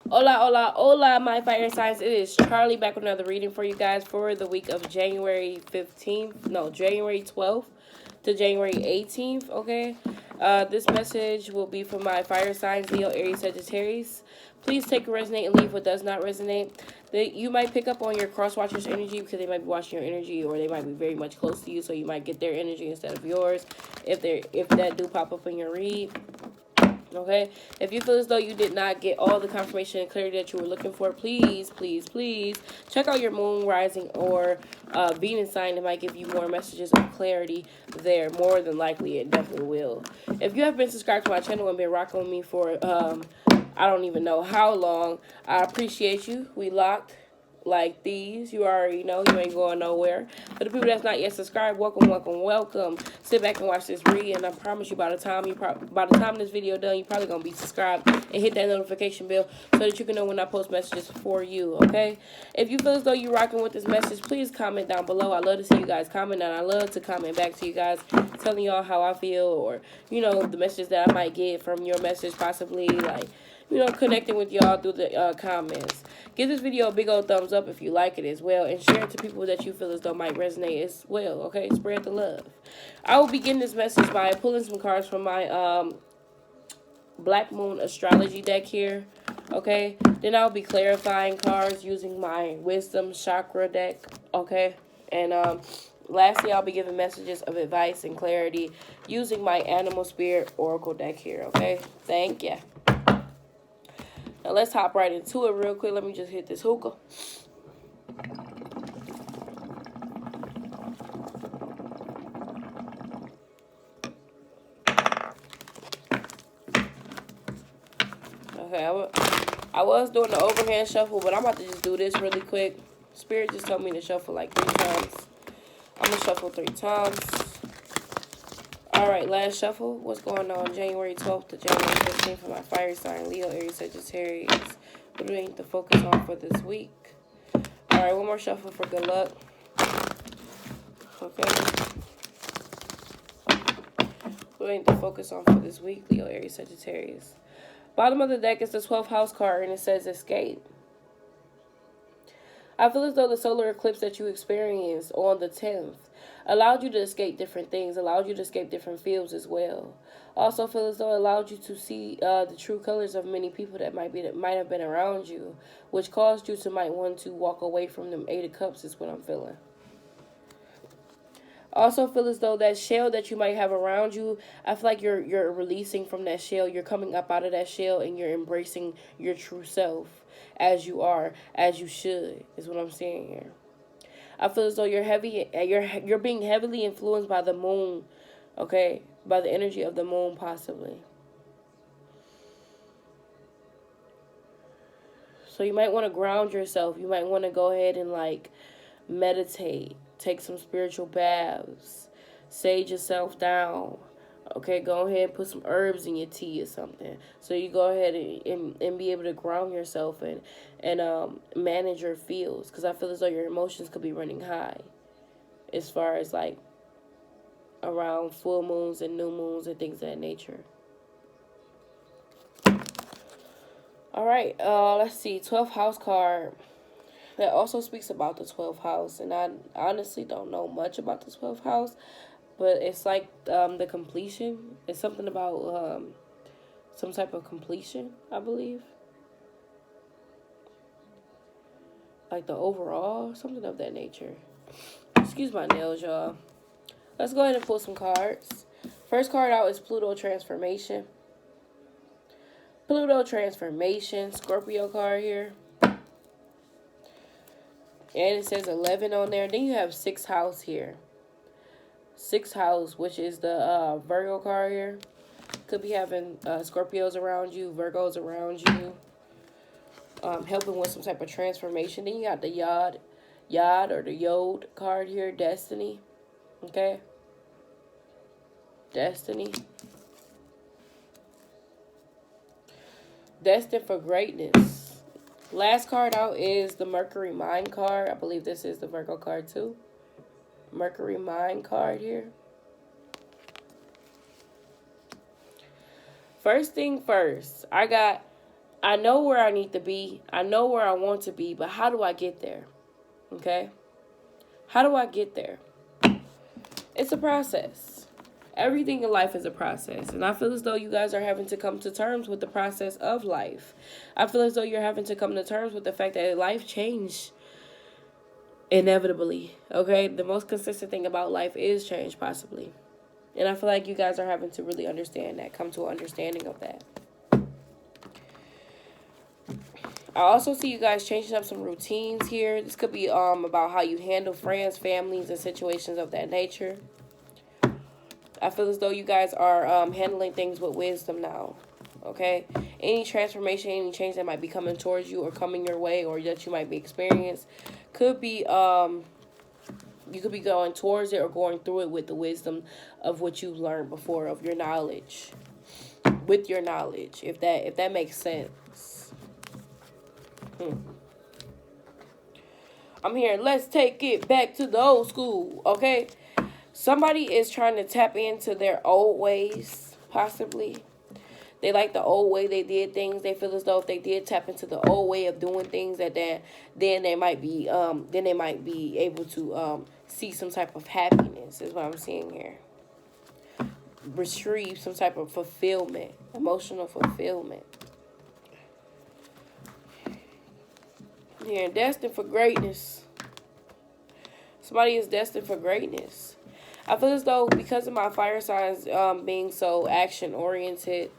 Hola, hola, hola, my fire signs. It is Charlie back with another reading for you guys for the week of January 15th. No, January 12th to January 18th, okay? This message will be for my fire signs, Leo, Aries, Sagittarius. Please take a resonate and leave what does not resonate. You might pick up on your cross watchers' energy because they might be watching your energy, or they might be very much close to you, so you might get their energy instead of yours if that do pop up in your read. Okay, if you feel as though you did not get all the confirmation and clarity that you were looking for, please, please, please check out your moon rising or Venus sign. It might give you more messages of clarity there. More than likely, it definitely will. If you have been subscribed to my channel and been rocking with me for I don't even know how long, I appreciate you. We locked like these. You already know you ain't going nowhere. For the people that's not yet subscribed, welcome, welcome, welcome. Sit back and watch this read, and I promise you, by the time this video done, you probably gonna be subscribed and hit that notification bell so that you can know when I post messages for you. Okay? If you feel as though you're rocking with this message, please comment down below. I love to see you guys comment, and I love to comment back to you guys, telling y'all how I feel, or the messages that I might get from your message, possibly like connecting with y'all through the comments. Give this video a big old thumbs up if you like it as well, and share it to people that you feel as though might resonate as well, okay? Spread the love. I will begin this message by pulling some cards from my Black Moon astrology deck here, okay? Then I'll be clarifying cards using my Wisdom Chakra deck, okay? And lastly, I'll be giving messages of advice and clarity using my Animal Spirit Oracle deck here, okay? Thank ya. Now let's hop right into it real quick. Let me just hit this hookah. Okay, I was doing the overhand shuffle, but I'm about to just do this really quick. Spirit just told me to shuffle like 3 times. I'm going to shuffle 3 times. Alright, last shuffle. What's going on January 12th to January 15th for my fire sign, Leo, Aries, Sagittarius? What do we need to focus on for this week? Alright, one more shuffle for good luck. Okay. What do we need to focus on for this week, Leo, Aries, Sagittarius? Bottom of the deck is the 12th house card, and it says escape. I feel as though the solar eclipse that you experienced on the 10th allowed you to escape different things, allowed you to escape different fields as well. Also feel as though it allowed you to see the true colors of many people that might have been around you, which caused you to might want to walk away from them 8 of cups is what I'm feeling. Also feel as though that shell that you might have around you, I feel like you're releasing from that shell. You're coming up out of that shell and you're embracing your true self as you are, as you should, is what I'm saying here. I feel as though you're being heavily influenced by the moon, okay? By the energy of the moon, possibly. So you might want to ground yourself. You might want to go ahead and like meditate. Take some spiritual baths. Sage yourself down. Okay, go ahead and put some herbs in your tea or something. So you go ahead and be able to ground yourself and manage your feels. Because I feel as though your emotions could be running high. As far as like around full moons and new moons and things of that nature. Alright, let's see. 12th house card. That also speaks about the 12th house, and I honestly don't know much about the 12th house, but it's like the completion. It's something about some type of completion, I believe. Like the overall, something of that nature. Excuse my nails, y'all. Let's go ahead and pull some cards. First card out is Pluto Transformation. Pluto Transformation, Scorpio card here. And it says 11 on there. Then you have 6th house here. 6th house, which is the Virgo card here. Could be having Scorpios around you, Virgos around you. Helping with some type of transformation. Then you got the Yod or the Yod card here. Destiny. Okay. Destiny. Destined for greatness. Last card out is the Mercury Mind card. I believe this is the Virgo card too. Mercury Mind card here. First thing first, I I know where I need to be. I know where I want to be, but how do I get there? Okay? How do I get there? It's a process. Everything in life is a process. And I feel as though you guys are having to come to terms with the process of life. I feel as though you're having to come to terms with the fact that life changed inevitably. Okay? The most consistent thing about life is change, possibly. And I feel like you guys are having to really understand that, come to an understanding of that. I also see you guys changing up some routines here. This could be about how you handle friends, families, and situations of that nature. I feel as though you guys are handling things with wisdom now. Okay? Any transformation, any change that might be coming towards you or coming your way or that you might be experiencing could be you could be going towards it or going through it with the wisdom of what you've learned before, of your knowledge. With your knowledge, if that makes sense. I'm hearing, let's take it back to the old school, okay? Somebody is trying to tap into their old ways, possibly. They like the old way they did things. They feel as though if they did tap into the old way of doing things, that then they might be able to see some type of happiness, is what I'm seeing here. Retrieve some type of fulfillment, emotional fulfillment. Here, destined for greatness. Somebody is destined for greatness. I feel as though because of my fire signs being so action oriented,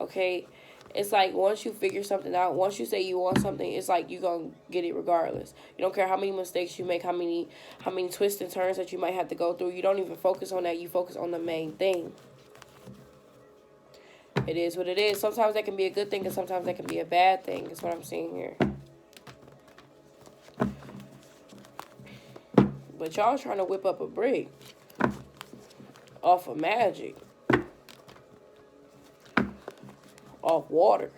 okay, it's like once you figure something out, once you say you want something, it's like you're gonna get it regardless. You don't care how many mistakes you make, how many twists and turns that you might have to go through. You don't even focus on that. You focus on the main thing. It is what it is. Sometimes that can be a good thing and sometimes that can be a bad thing. Is what I'm seeing here. But y'all trying to whip up a brick off of magic. Off water.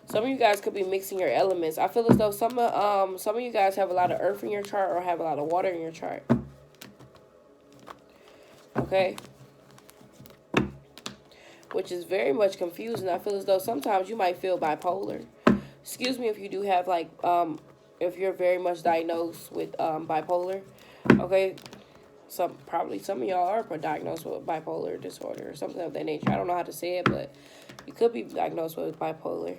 Some of you guys could be mixing your elements. I feel as though some of you guys have a lot of earth in your chart or have a lot of water in your chart. Okay? Which is very much confusing. I feel as though sometimes you might feel bipolar. Excuse me if you do have like if you're very much diagnosed with bipolar, okay? Probably some of y'all are diagnosed with bipolar disorder or something of that nature. I don't know how to say it, but you could be diagnosed with bipolar.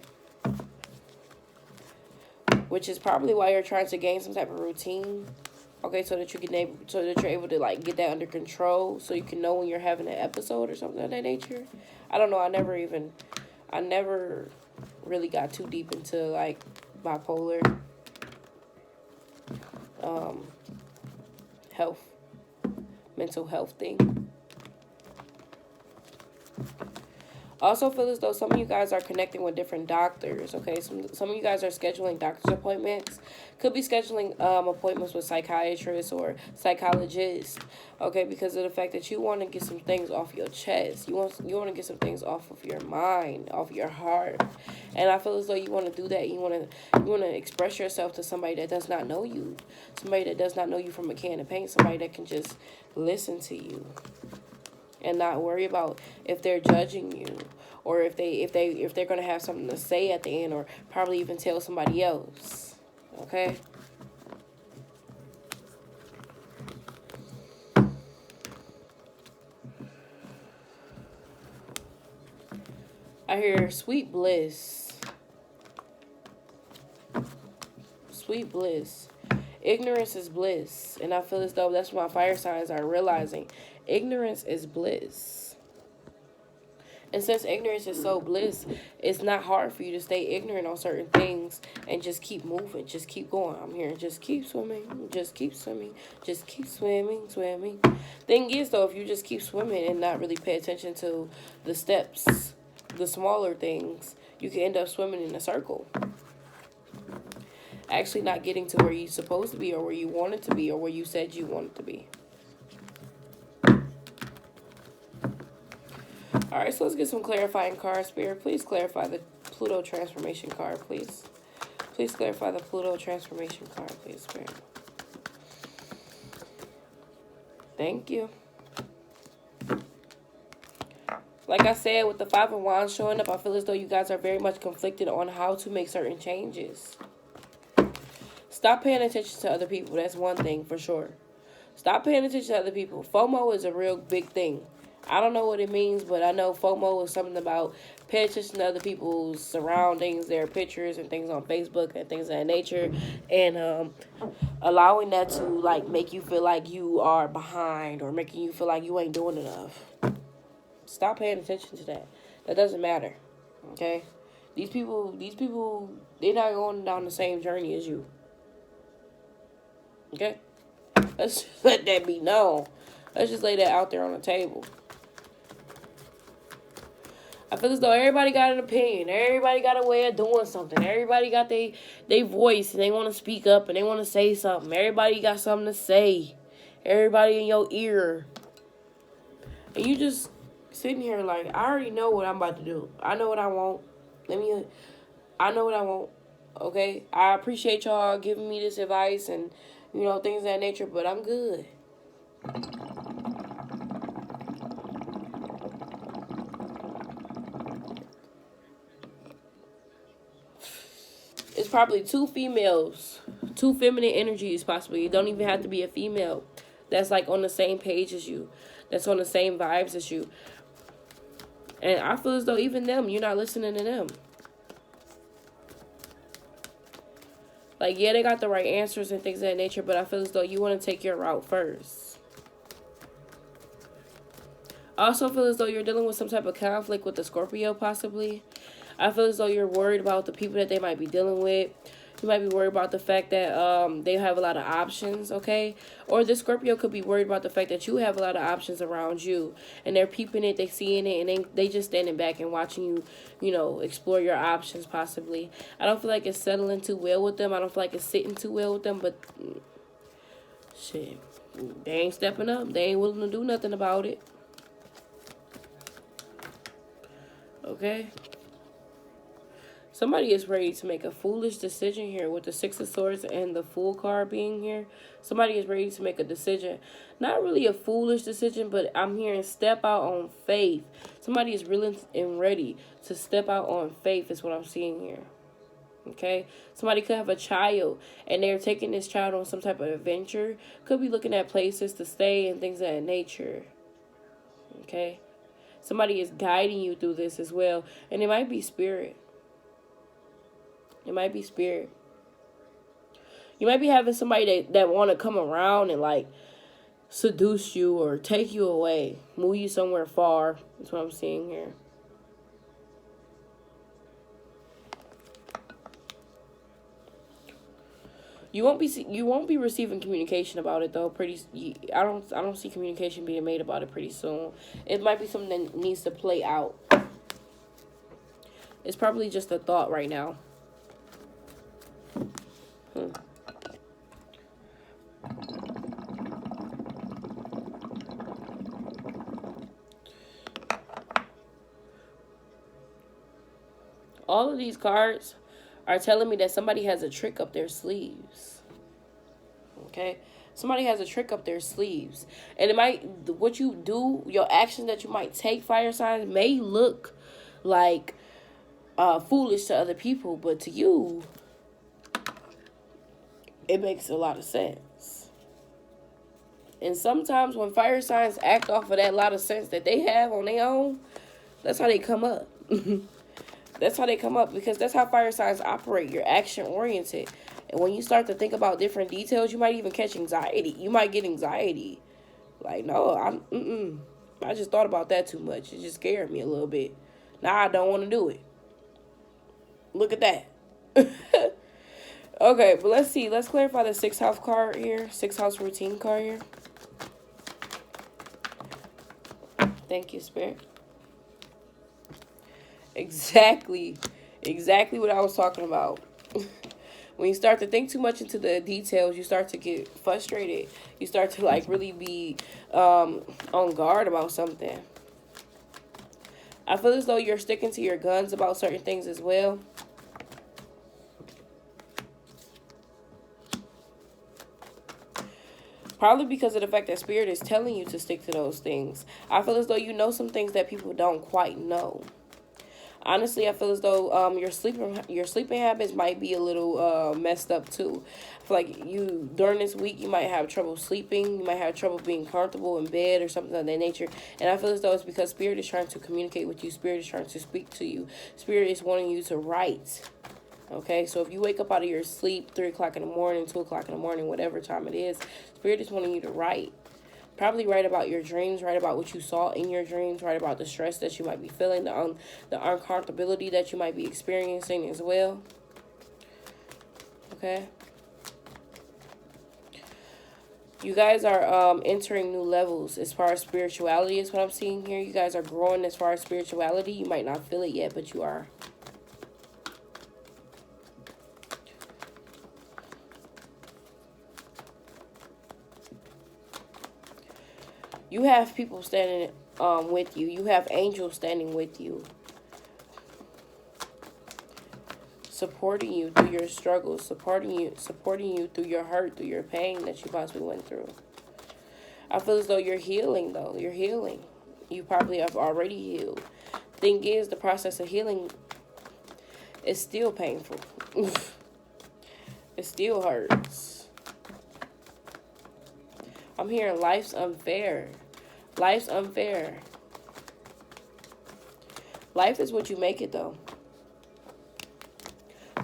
Which is probably why you're trying to gain some type of routine, okay, so that you're able to like get that under control, so you can know when you're having an episode or something of that nature. I don't know. I never really got too deep into like bipolar mental health thing. Also feel as though some of you guys are connecting with different doctors, okay? Some of you guys are scheduling doctor's appointments. Could be scheduling appointments with psychiatrists or psychologists, okay? Because of the fact that you want to get some things off your chest. You want to get some things off of your mind, off your heart. And I feel as though you want to do that. You want to express yourself to somebody that does not know you. Somebody that does not know you from a can of paint. Somebody that can just listen to you. And not worry about if they're judging you or if they're gonna have something to say at the end or probably even tell somebody else. Okay? I hear sweet bliss. Sweet bliss. Ignorance is bliss. And I feel as though that's what my fire signs are realizing. Ignorance is bliss. And since ignorance is so bliss, it's not hard for you to stay ignorant on certain things and just keep moving. Just keep going. I'm here. Just keep swimming. Just keep swimming. Just keep swimming. Thing is, though, if you just keep swimming and not really pay attention to the steps, the smaller things, you can end up swimming in a circle. Actually not getting to where you're supposed to be or where you wanted to be or where you said you wanted to be. Alright, so let's get some clarifying cards, Spirit. Please clarify the Pluto transformation card, please. Please clarify the Pluto transformation card, please, Spirit. Thank you. Like I said, with the Five of Wands showing up, I feel as though you guys are very much conflicted on how to make certain changes. Stop paying attention to other people. That's one thing for sure. Stop paying attention to other people. FOMO is a real big thing. I don't know what it means, but I know FOMO is something about paying attention to other people's surroundings, their pictures and things on Facebook and things of that nature, and allowing that to like make you feel like you are behind or making you feel like you ain't doing enough. Stop paying attention to that. That doesn't matter. Okay? These people, they're not going down the same journey as you. Okay? Let's just let that be known. Let's just lay that out there on the table. I feel as though everybody got an opinion. Everybody got a way of doing something. Everybody got they voice and they want to speak up and they want to say something. Everybody got something to say. Everybody in your ear. And you just sitting here like, I already know what I'm about to do. I know what I want. I know what I want. Okay? I appreciate y'all giving me this advice and, you know, things of that nature, but I'm good. It's probably two females, two feminine energies possibly. It don't even have to be a female that's like on the same page as you, that's on the same vibes as you. And I feel as though even them, you're not listening to them. Like, yeah, they got the right answers and things of that nature, but I feel as though you want to take your route first. I also feel as though you're dealing with some type of conflict with the Scorpio, possibly. I feel as though you're worried about the people that they might be dealing with. You might be worried about the fact that they have a lot of options, okay? Or the Scorpio could be worried about the fact that you have a lot of options around you. And they're peeping it, they seeing it, and they just standing back and watching you, you know, explore your options, possibly. I don't feel like it's settling too well with them. I don't feel like it's sitting too well with them, but shit, they ain't stepping up. They ain't willing to do nothing about it. Okay? Somebody is ready to make a foolish decision here with the Six of Swords and the Fool card being here. Somebody is ready to make a decision. Not really a foolish decision, but I'm hearing step out on faith. Somebody is willing and ready to step out on faith is what I'm seeing here. Okay? Somebody could have a child and they're taking this child on some type of adventure. Could be looking at places to stay and things of that nature. Okay? Somebody is guiding you through this as well. And it might be spirit. It might be spirit. You might be having somebody that want to come around and like seduce you or take you away, move you somewhere far. That's what I'm seeing here. You won't be receiving communication about it though. I don't see communication being made about it pretty soon. It might be something that needs to play out. It's probably just a thought right now. All of these cards are telling me that somebody has a trick up their sleeves. Okay? Somebody has a trick up their sleeves. And it might, what you do, your actions that you might take, fire signs, may look like foolish to other people, but to you, it makes a lot of sense. And sometimes when fire signs act off of that lot of sense that they have on their own, that's how they come up. That's how they come up, because that's how fire signs operate. You're action oriented. And when you start to think about different details, you might even catch anxiety. You might get anxiety. Like, no, I just thought about that too much. It just scared me a little bit. Now I don't want to do it. Look at that. Okay, but let's see. Let's clarify the 6th house card here. 6th house routine card here. Thank you, Spirit. Exactly what I was talking about. When you start to think too much into the details, you start to get frustrated. You start to like really be on guard about something. I feel as though you're sticking to your guns about certain things as well. Probably because of the fact that Spirit is telling you to stick to those things. I feel as though you know some things that people don't quite know. Honestly, I feel as though your sleeping habits might be a little messed up too. I feel like you during this week you might have trouble sleeping, you might have trouble being comfortable in bed or something of that nature. And I feel as though it's because Spirit is trying to communicate with you. Spirit is trying to speak to you. Spirit is wanting you to write. Okay, so if you wake up out of your sleep 3 o'clock in the morning, 2 o'clock in the morning, whatever time it is, Spirit is wanting you to write. Probably write about your dreams, write about what you saw in your dreams, write about the stress that you might be feeling, the uncomfortability that you might be experiencing as well. Okay. You guys are entering new levels as far as spirituality is what I'm seeing here. You guys are growing as far as spirituality. You might not feel it yet, but you are. You have people standing with you. You have angels standing with you. Supporting you through your struggles. Supporting you through your hurt, through your pain that you possibly went through. I feel as though you're healing, though. You're healing. You probably have already healed. Thing is, the process of healing is still painful. It still hurts. I'm hearing life's unfair. Life's unfair. Life is what you make it, though.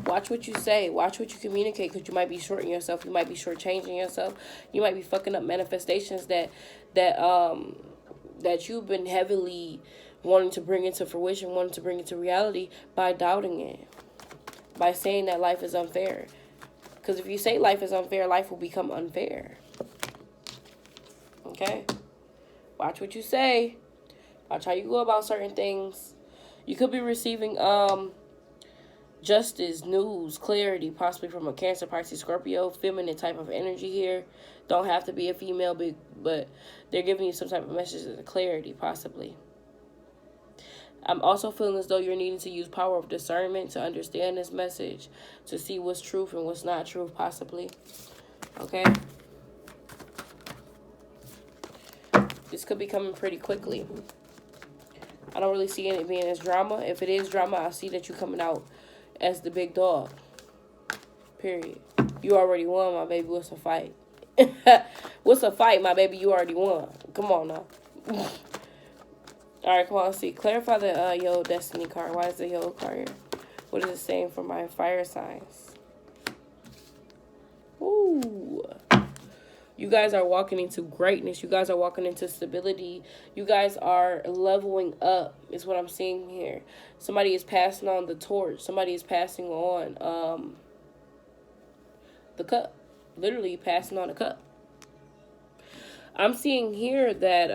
Watch what you say. Watch what you communicate, because you might be shorting yourself. You might be shortchanging yourself. You might be fucking up manifestations that you've been heavily wanting to bring into fruition, wanting to bring into reality by doubting it, by saying that life is unfair. Because if you say life is unfair, life will become unfair. Okay? Watch what you say. Watch how you go about certain things. You could be receiving justice, news, clarity, possibly from a Cancer, Pisces, Scorpio, feminine type of energy here. Don't have to be a female, but they're giving you some type of message of clarity, possibly. I'm also feeling as though you're needing to use power of discernment to understand this message, to see what's truth and what's not truth, possibly. Okay? This could be coming pretty quickly. I don't really see it being as drama. If it is drama, I see that you're coming out as the big dog. Period. You already won, my baby. What's a fight? What's a fight, my baby? You already won. Come on now. Alright, come on, let's see. Clarify the Yo Destiny card. Why is the Yo card here? What is it saying for my fire signs? Ooh. You guys are walking into greatness. You guys are walking into stability. You guys are leveling up, is what I'm seeing here. Somebody is passing on the torch. Somebody is passing on the cup. Literally passing on a cup. I'm seeing here that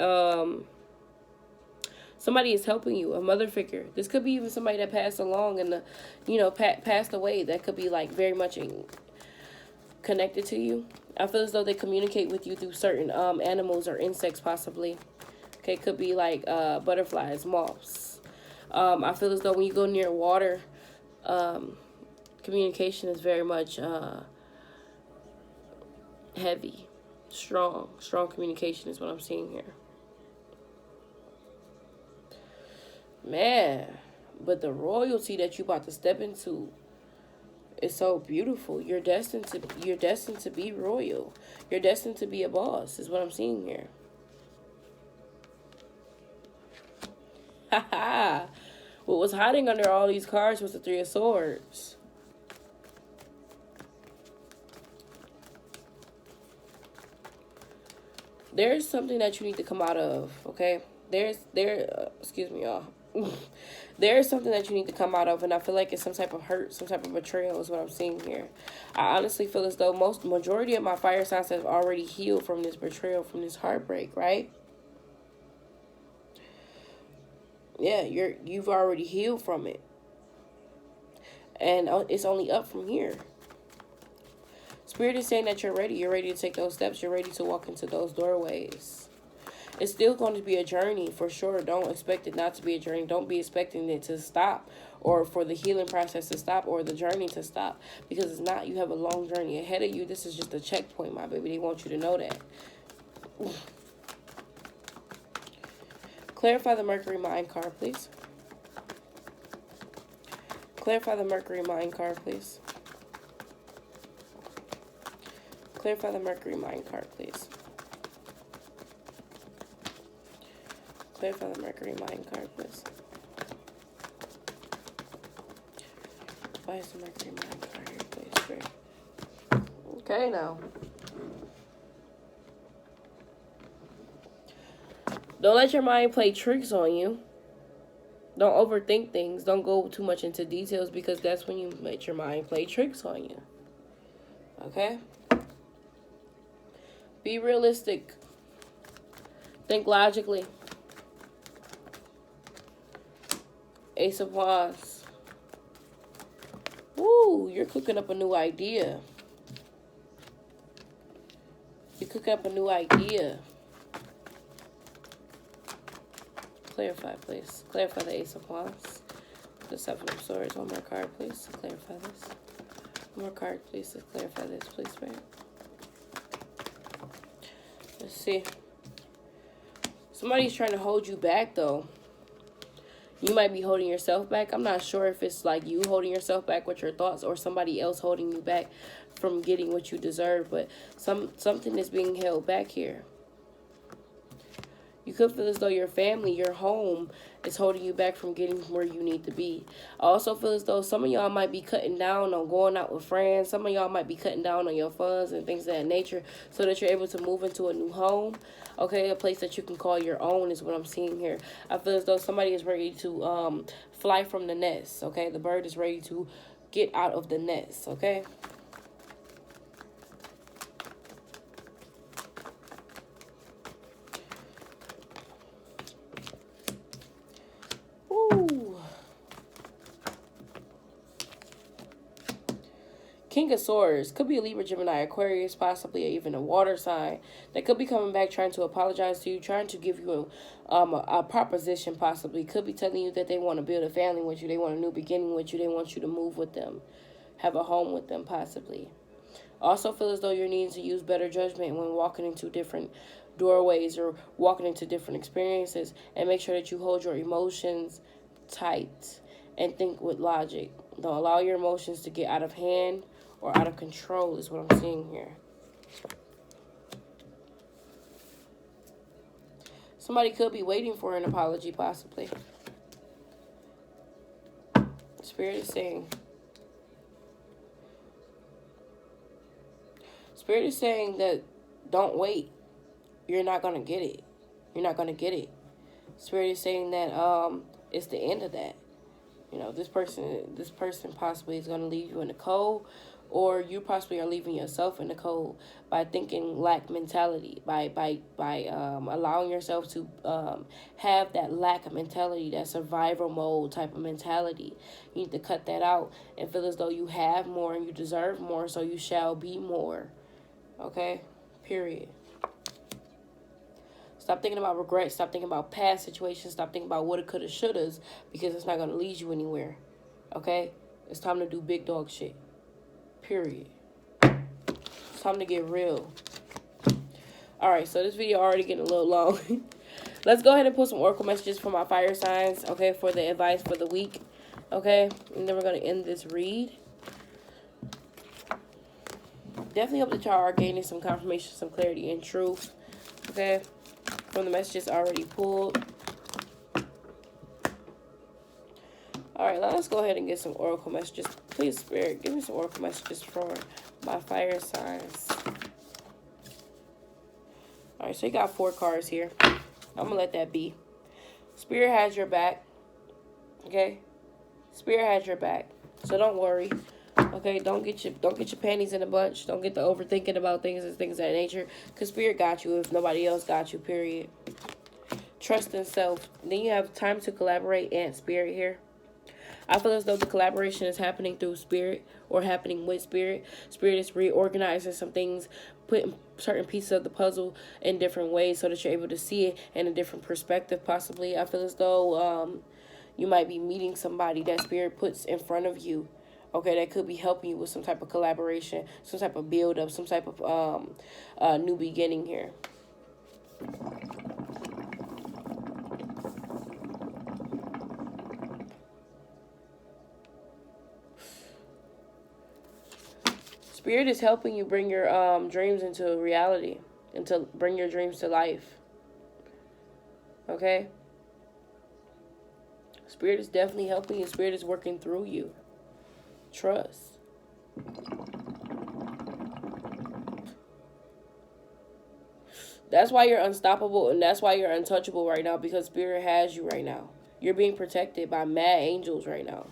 somebody is helping you, a mother figure. This could be even somebody that passed along and, passed away. That could be, like, very much connected to you. I feel as though they communicate with you through certain animals or insects, possibly. Okay, could be like butterflies, moths. I feel as though when you go near water, communication is very much heavy, strong communication is what I'm seeing here. Man, but the royalty that you about to step into, it's so beautiful. You're destined to be royal. You're destined to be a boss, is what I'm seeing here. Haha. What was hiding under all these cards was the Three of Swords. There's something that you need to come out of, okay? Excuse me, y'all. There is something that you need to come out of, and I feel like it's some type of hurt, some type of betrayal is what I'm seeing here. I honestly feel as though majority of my fire signs have already healed from this betrayal, from this heartbreak, right? Yeah, you've already healed from it. And it's only up from here. Spirit is saying that you're ready. You're ready to take those steps. You're ready to walk into those doorways. It's still going to be a journey for sure. Don't expect it not to be a journey. Don't be expecting it to stop, or for the healing process to stop, or the journey to stop, because it's not. You have a long journey ahead of you. This is just a checkpoint, my baby. They want you to know that. Clarify the Mercury Mind card, please. Clarify the Mercury Mind card, please. Clarify the Mercury Mind card, please. Clarify the Mercury Mind card, please. Why is the Mercury Mind card here, please? Great. Okay, now. Don't let your mind play tricks on you. Don't overthink things. Don't go too much into details because that's when you let your mind play tricks on you. Okay? Be realistic. Think logically. Ace of Wands. Woo, you're cooking up a new idea. You're cooking up a new idea. Clarify, please. Clarify the Ace of Wands. The Seven of Swords. One more card, please. To clarify this. One more card, please. To clarify this, please, Spirit. Let's see. Somebody's trying to hold you back, though. You might be holding yourself back. I'm not sure if it's like you holding yourself back with your thoughts or somebody else holding you back from getting what you deserve. But something is being held back here. You could feel as though your family, your home, is holding you back from getting where you need to be. I also feel as though some of y'all might be cutting down on going out with friends. Some of y'all might be cutting down on your funds and things of that nature so that you're able to move into a new home. Okay, a place that you can call your own is what I'm seeing here. I feel as though somebody is ready to fly from the nest. Okay, the bird is ready to get out of the nest. Okay. King of Swords could be a Libra, Gemini, Aquarius, possibly even a water sign that could be coming back trying to apologize to you, trying to give you a proposition, possibly. Could be telling you that they want to build a family with you, they want a new beginning with you, they want you to move with them, have a home with them, possibly. Also feel as though you're needing to use better judgment when walking into different doorways or walking into different experiences, and make sure that you hold your emotions tight and think with logic. Don't allow your emotions to get out of hand or out of control is what I'm seeing here. Somebody could be waiting for an apology, possibly. Spirit is saying that don't wait. You're not going to get it. You're not going to get it. Spirit is saying that it's the end of that. You know, this person possibly is going to leave you in the cold, or you possibly are leaving yourself in the cold by thinking lack mentality, by allowing yourself to have that lack of mentality, that survival mode type of mentality. You need to cut that out and feel as though you have more and you deserve more, so you shall be more. Okay? Period. Stop thinking about regret. Stop thinking about past situations. Stop thinking about woulda, coulda, shouldas, because it's not going to lead you anywhere. Okay? It's time to do big dog shit. Period. It's time to get real. Alright, so this video already getting a little long. Let's go ahead and put some oracle messages for my fire signs, okay, for the advice for the week. Okay? And then we're going to end this read. Definitely hope that y'all are gaining some confirmation, some clarity, and truth. Okay? From the messages already pulled. Alright, let's go ahead and get some oracle messages. Please, Spirit, give me some oracle messages for my fire signs. Alright, so you got 4 cards here. I'm going to let that be. Spirit has your back. Okay? Spirit has your back. So don't worry. Okay, don't get your panties in a bunch. Don't get the overthinking about things and things of that nature. Because Spirit got you if nobody else got you, period. Trust in self. Then you have time to collaborate and Spirit here. I feel as though the collaboration is happening through Spirit or happening with Spirit. Spirit is reorganizing some things, putting certain pieces of the puzzle in different ways so that you're able to see it in a different perspective, possibly. I feel as though you might be meeting somebody that Spirit puts in front of you. Okay, that could be helping you with some type of collaboration, some type of build-up, some type of new beginning here. Spirit is helping you bring your dreams into reality and to bring your dreams to life. Okay? Spirit is definitely helping you. Spirit is working through you. Trust. That's why you're unstoppable and that's why you're untouchable right now, because Spirit has you right now. You're being protected by mad angels right now.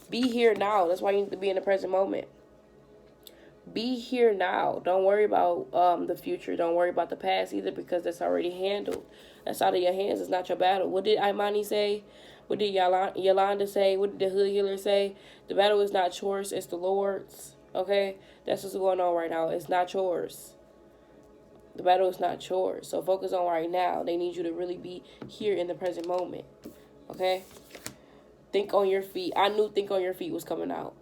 Be here now. That's why you need to be in the present moment. Be here now. Don't worry about the future. Don't worry about the past either, because that's already handled. That's out of your hands. It's not your battle. What did Imani say? What did Yolanda say? What did the Hood Healer say? The battle is not yours. It's the Lord's. Okay? That's what's going on right now. It's not yours. The battle is not yours. So focus on right now. They need you to really be here in the present moment. Okay? Think on your feet. I knew think on your feet was coming out.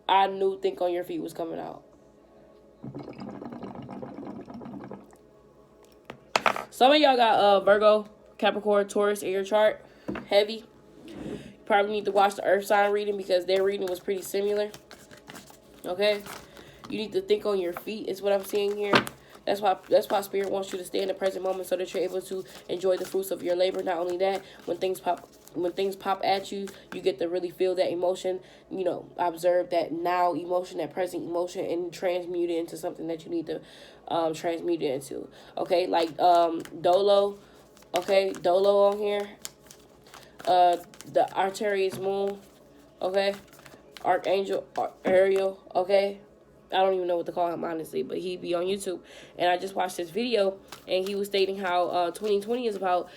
I knew think on your feet was coming out. Some of y'all got Virgo, Capricorn, Taurus in your chart. Heavy. You probably need to watch the Earth sign reading because their reading was pretty similar. Okay? You need to think on your feet is what I'm seeing here. That's why Spirit wants you to stay in the present moment so that you're able to enjoy the fruits of your labor. Not only that, when things pop at you, you get to really feel that emotion, you know, observe that now emotion, that present emotion, and transmute it into something that you need to transmute it into. Okay, like Dolo, okay, Dolo on here, the Arterius moon, okay, Archangel Ariel, okay. I don't even know what to call him, honestly, but he be on YouTube. And I just watched this video, and he was stating how 2020 is about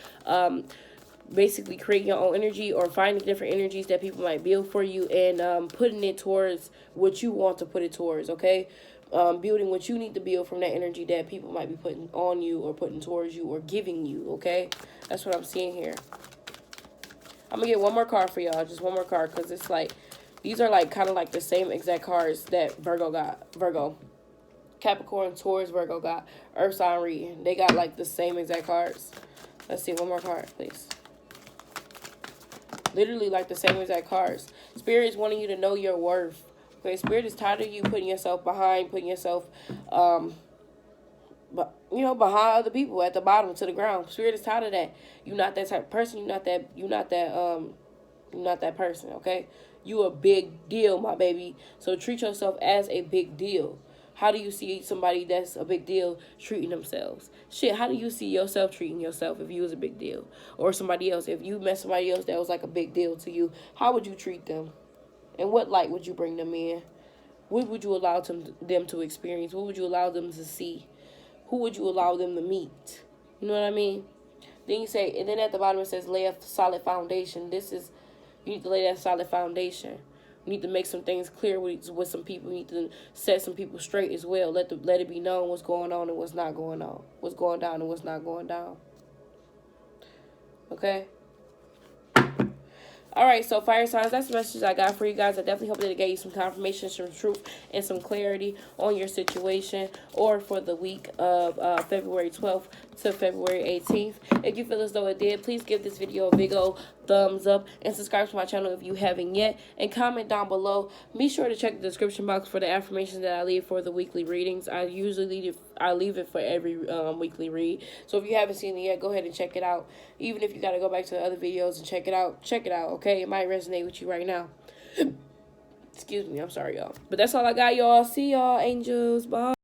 basically creating your own energy or finding different energies that people might build for you and putting it towards what you want to put it towards, okay? Building what you need to build from that energy that people might be putting on you or putting towards you or giving you, okay? That's what I'm seeing here. I'm going to get one more card for y'all, just one more card, because it's like, these are like kind of like the same exact cards that Virgo got. Virgo, Capricorn, Taurus, Virgo got. Earth sign reading. They got like the same exact cards. Let's see, one more card, please. Literally like the same exact cards. Spirit is wanting you to know your worth. Okay, Spirit is tired of you putting yourself behind, putting yourself, but you know, behind other people at the bottom to the ground. Spirit is tired of that. You're not that type of person. You're not that person. Okay. You a big deal, my baby. So treat yourself as a big deal. How do you see somebody that's a big deal treating themselves? Shit, how do you see yourself treating yourself if you was a big deal? Or somebody else, if you met somebody else that was like a big deal to you, how would you treat them? And what light would you bring them in? What would you allow them to experience? What would you allow them to see? Who would you allow them to meet? You know what I mean? Then you say, and then at the bottom it says, lay a solid foundation. You need to lay that solid foundation. You need to make some things clear with some people. You need to set some people straight as well. Let it be known what's going on and what's not going on. What's going down and what's not going down. Okay? All right, so fire signs, that's the message I got for you guys. I definitely hope that it gave you some confirmation, some truth, and some clarity on your situation or for the week of February 12th to February 18th. If you feel as though it did, please give this video a big old thumbs up and subscribe to my channel if you haven't yet, and comment down below. Be sure to check the description box for the affirmations that I leave for the weekly readings. I usually leave it for every weekly read. So if you haven't seen it yet, go ahead and check it out. Even if you got to go back to the other videos and check it out, okay? It might resonate with you right now. Excuse me, I'm sorry, y'all. But that's all I got, y'all. See y'all, angels. Bye.